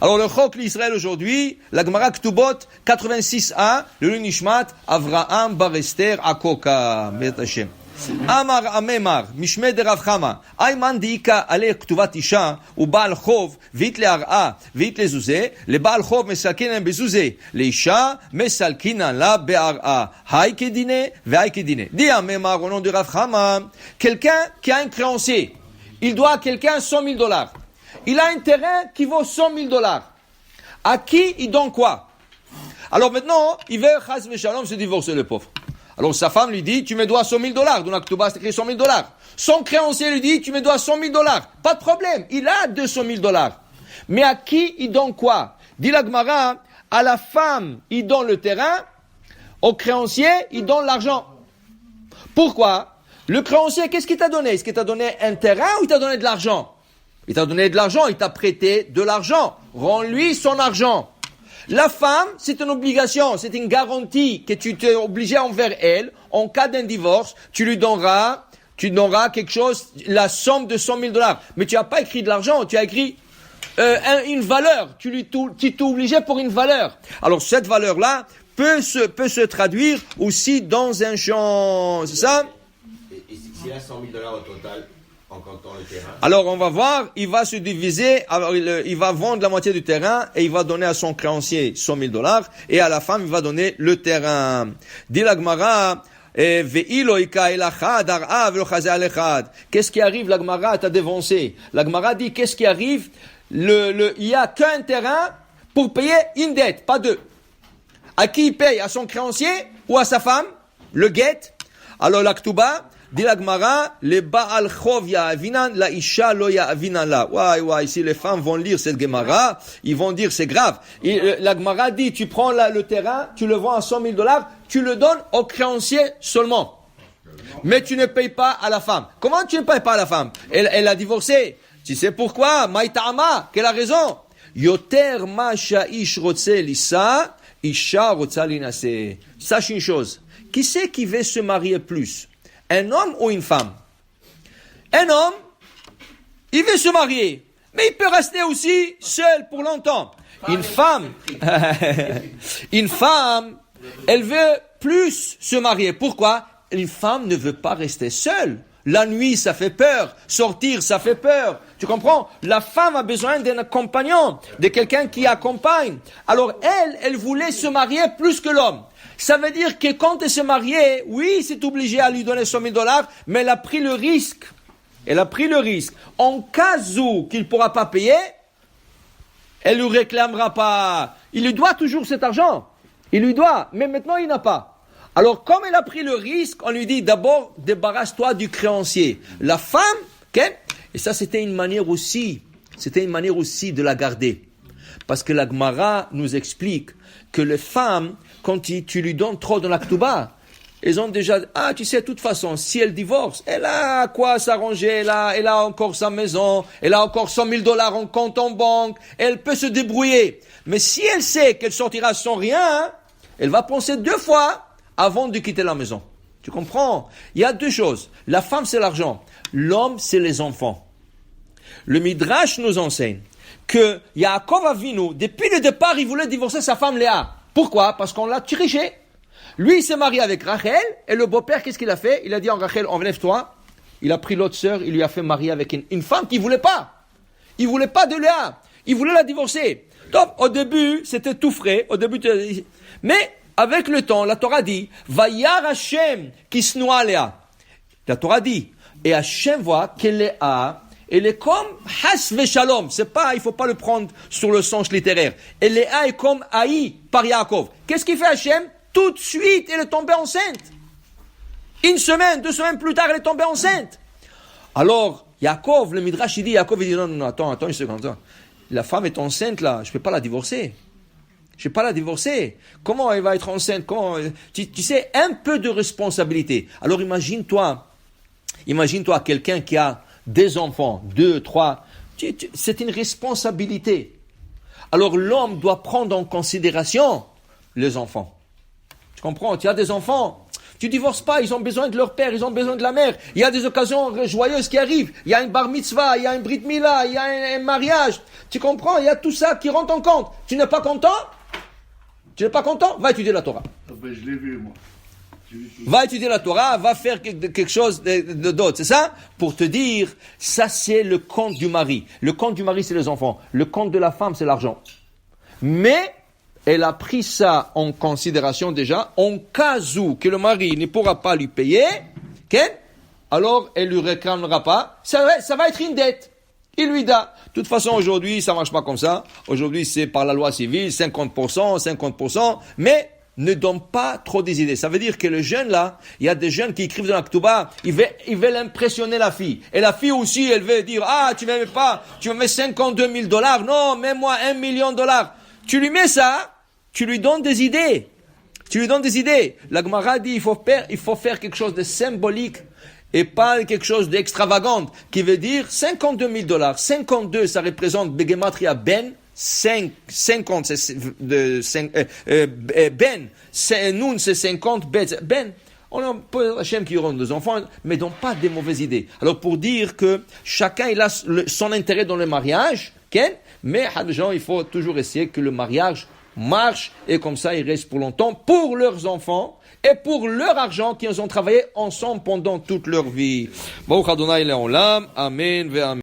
Alors le Chok l'Israël aujourd'hui, la Gemara Ktubot 86a, le Nishmat Avraham Bar Esther Akoka, Met Hashem. Amar Amemar, Mishme de Rav Chama, Ayman Diika Ale Ktuvat Isha, ou Baal Chov, vit le Ar'a, vit le Zuzé, le Baal Chov mesalkinan bezuzé, le Isha mesalkinan la be'ar'a. Hay kedine, ve'hay kedine. Dis Amemar au nom de Rav Chama, quelqu'un qui a un créancier, il doit à quelqu'un $100,000. Il a un terrain qui vaut $100,000. À qui il donne quoi? Alors maintenant, il veut Chas Veshalom se divorcer, le pauvre. Alors sa femme lui dit, tu me dois $100,000. Dans la Ketouba, c'est écrit $100,000. Son créancier lui dit, tu me dois $100,000. Pas de problème, il a $200,000. Mais à qui il donne quoi? Dit la Gemara, à la femme, il donne le terrain, au créancier, il donne l'argent. Pourquoi? Le créancier, qu'est-ce qu'il t'a donné? Est-ce qu'il t'a donné un terrain ou il t'a donné de l'argent? Il t'a donné de l'argent, il t'a prêté de l'argent. Rends-lui son argent. La femme, c'est une obligation, c'est une garantie que tu t'es obligé envers elle. En cas d'un divorce, tu lui donneras quelque chose, la somme de $100,000. Mais tu n'as pas écrit de l'argent, tu as écrit une valeur. Tu t'es obligé pour une valeur. Alors cette valeur-là peut se traduire aussi dans un champ, c'est ça? Et s'il a $100,000 au total, en comptant le terrain. Alors on va voir, il va se diviser, alors il va vendre la moitié du terrain et il va donner à son créancier $100,000 et à la femme il va donner le terrain. Dit la Gemara, qu'est-ce qui arrive? La Gemara t'a dévancé. La Gemara dit qu'est-ce qui arrive? Il y a qu'un terrain pour payer une dette, pas deux. À qui il paye? À son créancier ou à sa femme? Le guet. Alors la Ketouba, dit la Gemara, les Baal Chov ya'avinan, la Isha lo ya'avinan la. Ouais, si les femmes vont lire cette Gemara, ils vont dire c'est grave. La Gemara dit, tu prends le terrain, tu le vends à $100,000, tu le donnes au créancier seulement. Mais tu ne payes pas à la femme. Comment tu ne payes pas à la femme? Elle a divorcé. Tu sais pourquoi? Maïta'ama, quelle a raison? Yoter ma sha'ish rotse lisa, Isha rotsa linase. Sache une chose. Qui c'est qui veut se marier plus? Un homme ou une femme? Un homme, il veut se marier, mais il peut rester aussi seul pour longtemps. Une femme, elle veut plus se marier. Pourquoi? Une femme ne veut pas rester seule. La nuit, ça fait peur. Sortir, ça fait peur. Tu comprends? La femme a besoin d'un compagnon, de quelqu'un qui accompagne. Alors elle voulait se marier plus que l'homme. Ça veut dire que quand elle s'est mariée, oui, c'est obligé à lui donner $100,000, mais elle a pris le risque. En cas où qu'il ne pourra pas payer, elle ne lui réclamera pas. Il lui doit toujours cet argent. Il lui doit, mais maintenant il n'a pas. Alors comme elle a pris le risque, on lui dit d'abord, débarrasse-toi du créancier. La femme, okay? Et ça c'était une manière aussi de la garder. Parce que la Gemara nous explique que les femmes, quand tu lui donnes trop dans la Ketouba, elles ont déjà, tu sais, de toute façon, si elle divorce, elle a quoi s'arranger, elle a encore sa maison, elle a encore $100,000 en compte en banque, elle peut se débrouiller. Mais si elle sait qu'elle sortira sans rien, elle va penser 2 fois avant de quitter la maison. Tu comprends? Il y a 2 choses. La femme, c'est l'argent. L'homme, c'est les enfants. Le Midrash nous enseigne que Yaakov Avinu, depuis le départ, il voulait divorcer sa femme Léa. Pourquoi? Parce qu'on l'a triché. Lui, il s'est marié avec Rachel, et le beau-père, qu'est-ce qu'il a fait? Il a dit en Rachel, enlève-toi. Il a pris l'autre sœur, il lui a fait marier avec une femme qu'il voulait pas. Il voulait pas de Léa. Il voulait la divorcer. Donc, au début, c'était tout frais. Mais, avec le temps, la Torah dit, Vayar Hashem kisnoa Léa. La Torah dit, et Hashem voit que Léa, elle est comme Has Veshalom. Il faut pas le prendre sur le sens littéraire. Et Léa est comme haï par Yaakov. Qu'est-ce qu'il fait Hashem? Tout de suite, elle est tombée enceinte. 1 semaine, 2 semaines plus tard, elle est tombée enceinte. Alors, Yaakov, le Midrash, il dit, non, attends une seconde. La femme est enceinte là, je peux pas la divorcer. Comment elle va être enceinte? Tu sais, un peu de responsabilité. Alors imagine-toi quelqu'un qui a des enfants, 2, 3, c'est une responsabilité. Alors l'homme doit prendre en considération les enfants. Tu comprends? Tu as des enfants, Tu divorces pas, ils ont besoin de leur père, ils ont besoin de la mère. Il y a des occasions joyeuses qui arrivent. Il y a une bar mitzvah, il y a un brit mila, il y a un mariage. Tu comprends? Il y a tout ça qui rentre en compte. Tu n'es pas content? Tu n'es pas content? Va étudier la Torah. Ben, je l'ai vu, moi. Va étudier la Torah, va faire quelque chose d'autre, c'est ça? Pour te dire, ça c'est le compte du mari. Le compte du mari, c'est les enfants. Le compte de la femme, c'est l'argent. Mais, elle a pris ça en considération déjà, en cas où que le mari ne pourra pas lui payer, okay? Alors elle lui réclamera pas, ça va être une dette. Il lui donne. De toute façon, aujourd'hui, ça marche pas comme ça. Aujourd'hui, c'est par la loi civile, 50%, mais ne donne pas trop des idées. Ça veut dire que le jeune là, il y a des jeunes qui écrivent dans la Ketouba, ils veulent impressionner la fille. Et la fille aussi, elle veut dire, tu m'aimes pas, tu me mets $52,000, non, mets-moi $1 million. Tu lui mets ça, tu lui donnes des idées. La Gemara dit, il faut faire quelque chose de symbolique et pas quelque chose d'extravagant, qui veut dire $52,000. 52, ça représente Begematria Ben, 50, c'est Ben, Noun, c'est 50, Ben. On a pas Hachem qui aura des enfants, mais donc pas des mauvaises idées. Alors pour dire que chacun il a son intérêt dans le mariage, mais les gens, il faut toujours essayer que le mariage marche et comme ça ils restent pour longtemps pour leurs enfants et pour leur argent qu'ils ont travaillé ensemble pendant toute leur vie. Baruch Adonai Le'olam, Amen ve Amen.